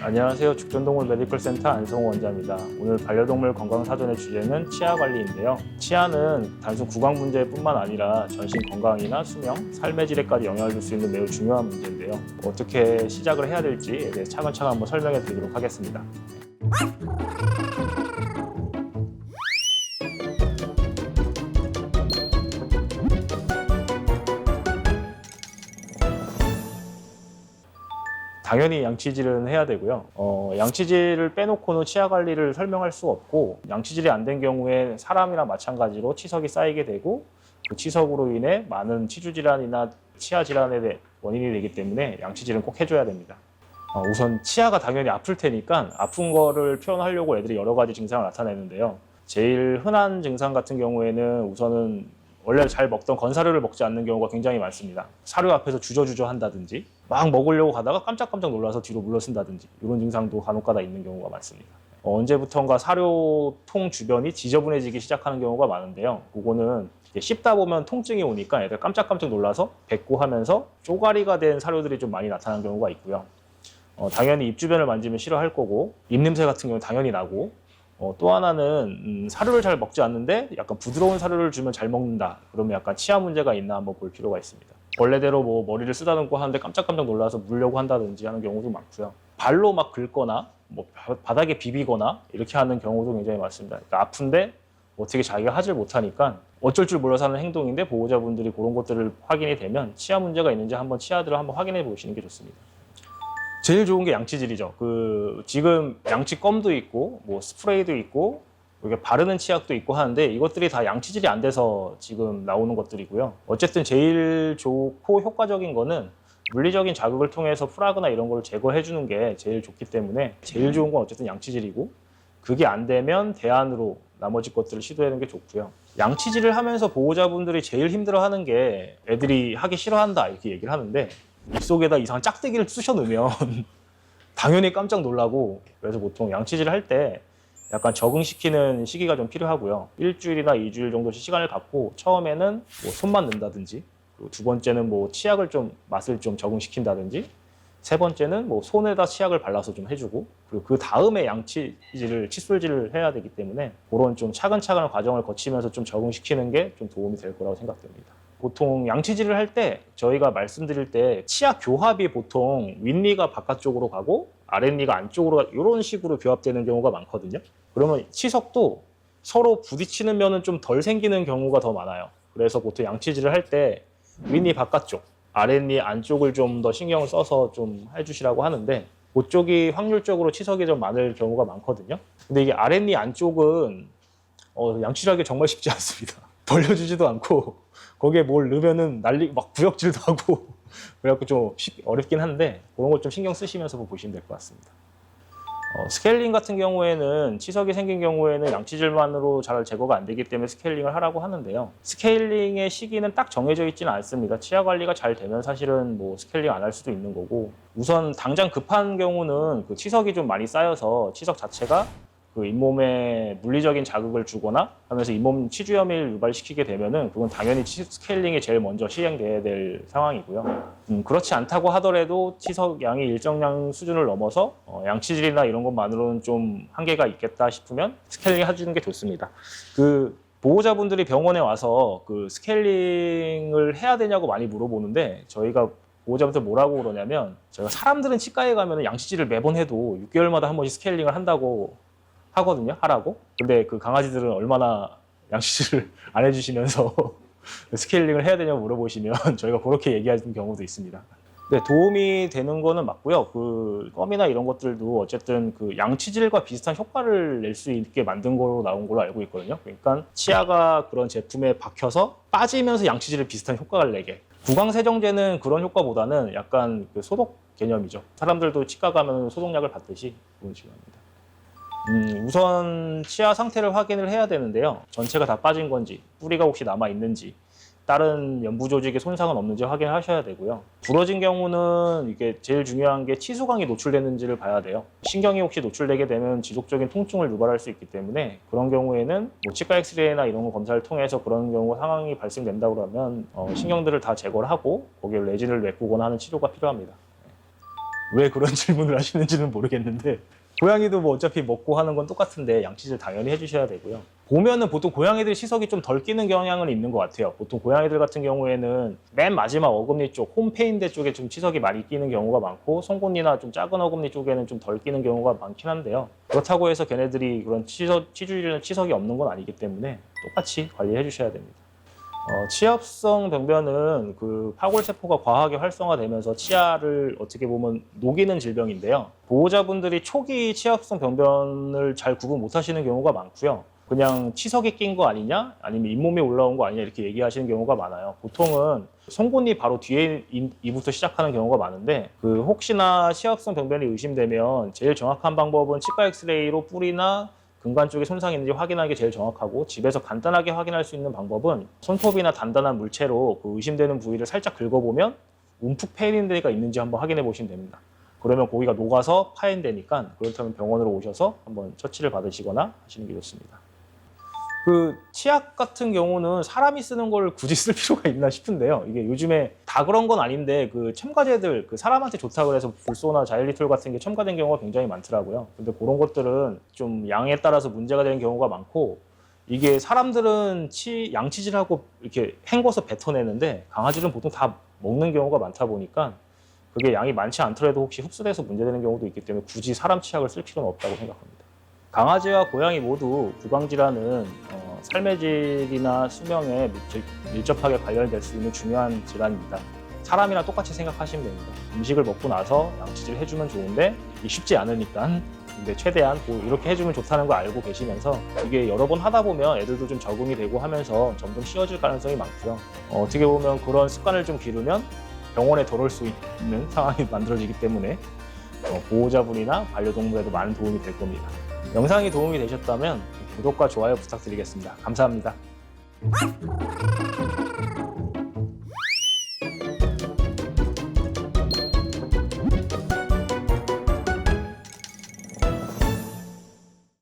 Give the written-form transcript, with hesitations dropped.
안녕하세요. 죽전동물 메디컬센터 안성호 원장입니다. 오늘 반려동물 건강사전의 주제는 치아 관리인데요. 치아는 단순 구강 문제뿐만 아니라 전신 건강이나 수명, 삶의 질에까지 영향을 줄 수 있는 매우 중요한 문제인데요. 어떻게 시작을 해야 될지에 대해 차근차근 한번 설명해 드리도록 하겠습니다. 당연히 양치질은 해야 되고요. 양치질을 빼놓고는 치아 관리를 설명할 수 없고, 양치질이 안 된 경우에 사람이랑 마찬가지로 치석이 쌓이게 되고, 그 치석으로 인해 많은 치주 질환이나 치아 질환의 원인이 되기 때문에 양치질은 꼭 해줘야 됩니다. 우선 치아가 당연히 아플 테니까 아픈 거를 표현하려고 애들이 여러 가지 증상을 나타내는데요. 제일 흔한 증상 같은 경우에는 우선은 원래 잘 먹던 건사료를 먹지 않는 경우가 굉장히 많습니다. 사료 앞에서 주저주저 한다든지 막 먹으려고 가다가 깜짝깜짝 놀라서 뒤로 물러선다든지 이런 증상도 간혹가다 있는 경우가 많습니다. 언제부턴가 사료통 주변이 지저분해지기 시작하는 경우가 많은데요. 그거는 씹다 보면 통증이 오니까 애들 깜짝깜짝 놀라서 뱉고 하면서 쪼가리가 된 사료들이 좀 많이 나타나는 경우가 있고요. 당연히 입 주변을 만지면 싫어할 거고, 입냄새 같은 경우는 당연히 나고, 또 하나는 사료를 잘 먹지 않는데 약간 부드러운 사료를 주면 잘 먹는다. 그러면 약간 치아 문제가 있나 한번 볼 필요가 있습니다. 원래대로 뭐 머리를 쓰다듬고 하는데 깜짝깜짝 놀라서 물려고 한다든지 하는 경우도 많고요. 발로 막 긁거나 뭐 바닥에 비비거나 이렇게 하는 경우도 굉장히 많습니다. 그러니까 아픈데 어떻게 자기가 하질 못하니까 어쩔 줄 몰라서 하는 행동인데, 보호자분들이 그런 것들을 확인이 되면 치아 문제가 있는지 한번 치아들을 한번 확인해 보시는 게 좋습니다. 제일 좋은 게 양치질이죠. 지금 양치껌도 있고, 뭐 스프레이도 있고, 이렇게 바르는 치약도 있고 하는데 이것들이 다 양치질이 안 돼서 지금 나오는 것들이고요. 어쨌든 제일 좋고 효과적인 거는 물리적인 자극을 통해서 프라그나 이런 걸 제거해 주는 게 제일 좋기 때문에 제일 좋은 건 어쨌든 양치질이고, 그게 안 되면 대안으로 나머지 것들을 시도하는 게 좋고요. 양치질을 하면서 보호자분들이 제일 힘들어하는 게 애들이 하기 싫어한다 이렇게 얘기를 하는데, 입속에다 이상한 짝대기를 쑤셔 넣으면 당연히 깜짝 놀라고, 그래서 보통 양치질을 할 때 약간 적응시키는 시기가 좀 필요하고요. 일주일이나 2주일 정도 시간을 갖고 처음에는 뭐 손만 넣는다든지, 그리고 두 번째는 뭐 치약을 좀 맛을 좀 적응시킨다든지, 세 번째는 뭐 손에다 치약을 발라서 좀 해주고, 그리고 그 다음에 양치질을 칫솔질을 해야 되기 때문에 그런 좀 차근차근 과정을 거치면서 좀 적응시키는 게 좀 도움이 될 거라고 생각됩니다. 보통 양치질을 할 때 저희가 말씀드릴 때 치아 교합이 보통 윗니가 바깥쪽으로 가고 아랫니가 안쪽으로 이런 식으로 교합되는 경우가 많거든요. 그러면 치석도 서로 부딪히는 면은 좀 덜 생기는 경우가 더 많아요. 그래서 보통 양치질을 할 때 윗니 바깥쪽, 아랫니 안쪽을 좀 더 신경을 써서 좀 해주시라고 하는데, 그쪽이 확률적으로 치석이 좀 많을 경우가 많거든요. 근데 이게 아랫니 안쪽은 양치질하기 정말 쉽지 않습니다. 벌려주지도 않고 거기에 뭘 넣으면은 막 구역질도 하고 그래갖고 좀 어렵긴 한데, 그런 걸 좀 신경 쓰시면서 보시면 될 것 같습니다. 스케일링 같은 경우에는 치석이 생긴 경우에는 양치질만으로 잘 제거가 안 되기 때문에 스케일링을 하라고 하는데요. 스케일링의 시기는 딱 정해져 있지는 않습니다. 치아 관리가 잘 되면 사실은 뭐 스케일링 안 할 수도 있는 거고, 우선 당장 급한 경우는 그 치석이 좀 많이 쌓여서 치석 자체가 그 잇몸에 물리적인 자극을 주거나 하면서 잇몸 치주염을 유발시키게 되면은 그건 당연히 스케일링이 제일 먼저 시행돼야 될 상황이고요. 그렇지 않다고 하더라도 치석 양이 일정량 수준을 넘어서 양치질이나 이런 것만으로는 좀 한계가 있겠다 싶으면 스케일링 해주는 게 좋습니다. 보호자분들이 병원에 와서 그 스케일링을 해야 되냐고 많이 물어보는데, 저희가 보호자분들 뭐라고 그러냐면, 저희가 사람들은 치과에 가면 양치질을 매번 해도 6개월마다 한 번씩 스케일링을 한다고 하거든요, 하라고. 근데 그 강아지들은 얼마나 양치질을 안 해주시면서 스케일링을 해야 되냐고 물어보시면 저희가 그렇게 얘기하는 경우도 있습니다. 네, 도움이 되는 거는 맞고요. 그 껌이나 이런 것들도 어쨌든 그 양치질과 비슷한 효과를 낼 수 있게 만든 거로 나온 걸로 알고 있거든요. 그러니까 치아가 그런 제품에 박혀서 빠지면서 양치질을 비슷한 효과를 내게. 구강세정제는 그런 효과보다는 약간 그 소독 개념이죠. 사람들도 치과 가면 소독약을 받듯이 그런 식으로 합니다. 우선 치아 상태를 확인을 해야 되는데요. 전체가 다 빠진 건지, 뿌리가 혹시 남아 있는지, 다른 연부 조직에 손상은 없는지 확인을 하셔야 되고요. 부러진 경우는 이게 제일 중요한 게 치수광이 노출됐는지를 봐야 돼요. 신경이 혹시 노출되게 되면 지속적인 통증을 유발할 수 있기 때문에, 그런 경우에는 뭐 치과 엑스레이나 이런 거 검사를 통해서 그런 경우 상황이 발생된다고 그러면 신경들을 다 제거를 하고 거기에 레진을 메꾸거나 하는 치료가 필요합니다. 왜 그런 질문을 하시는지는 모르겠는데 고양이도 뭐 어차피 먹고 하는 건 똑같은데 양치질 당연히 해주셔야 되고요. 보면은 보통 고양이들 시석이 좀 덜 끼는 경향은 있는 것 같아요. 보통 고양이들 같은 경우에는 맨 마지막 어금니 쪽, 홈페인대 쪽에 좀 치석이 많이 끼는 경우가 많고 송곳니나 좀 작은 어금니 쪽에는 좀 덜 끼는 경우가 많긴 한데요. 그렇다고 해서 걔네들이 그런 치주질이나 치석이 없는 건 아니기 때문에 똑같이 관리해 주셔야 됩니다. 치압성 병변은 그 파골세포가 과하게 활성화되면서 치아를 어떻게 보면 녹이는 질병인데요. 보호자분들이 초기 치압성 병변을 잘 구분 못 하시는 경우가 많고요. 그냥 치석이 낀 거 아니냐? 아니면 잇몸에 올라온 거 아니냐? 이렇게 얘기하시는 경우가 많아요. 보통은 송곳니 바로 뒤에 이부터 시작하는 경우가 많은데 그 혹시나 치압성 병변이 의심되면 제일 정확한 방법은 치과 엑스레이로 뿌리나 근간 쪽에 손상이 있는지 확인하는 게 제일 정확하고 집에서 간단하게 확인할 수 있는 방법은 손톱이나 단단한 물체로 그 의심되는 부위를 살짝 긁어보면 움푹 패인 데가 있는지 한번 확인해 보시면 됩니다. 그러면 고기가 녹아서 파인되니까 그렇다면 병원으로 오셔서 한번 처치를 받으시거나 하시는 게 좋습니다. 그 치약 같은 경우는 사람이 쓰는 걸 굳이 쓸 필요가 있나 싶은데요. 이게 요즘에 다 그런 건 아닌데 그 첨가제들 그 사람한테 좋다 그래서 불소나 자일리톨 같은 게 첨가된 경우가 굉장히 많더라고요. 근데 그런 것들은 좀 양에 따라서 문제가 되는 경우가 많고 이게 사람들은 양치질하고 이렇게 헹궈서 뱉어내는데 강아지는 보통 다 먹는 경우가 많다 보니까 그게 양이 많지 않더라도 혹시 흡수돼서 문제되는 경우도 있기 때문에 굳이 사람 치약을 쓸 필요는 없다고 생각합니다. 강아지와 고양이 모두 구강질환은 삶의 질이나 수명에 밀접하게 관련될 수 있는 중요한 질환입니다. 사람이랑 똑같이 생각하시면 됩니다. 음식을 먹고 나서 양치질 해주면 좋은데 이게 쉽지 않으니까 근데 최대한 이렇게 해주면 좋다는 거 알고 계시면서 이게 여러 번 하다 보면 애들도 좀 적응이 되고 하면서 점점 쉬워질 가능성이 많고요. 어떻게 보면 그런 습관을 좀 기르면 병원에 덜 올 수 있는 상황이 만들어지기 때문에 보호자분이나 반려동물에도 많은 도움이 될 겁니다. 영상이 도움이 되셨다면 구독과 좋아요 부탁드리겠습니다. 감사합니다.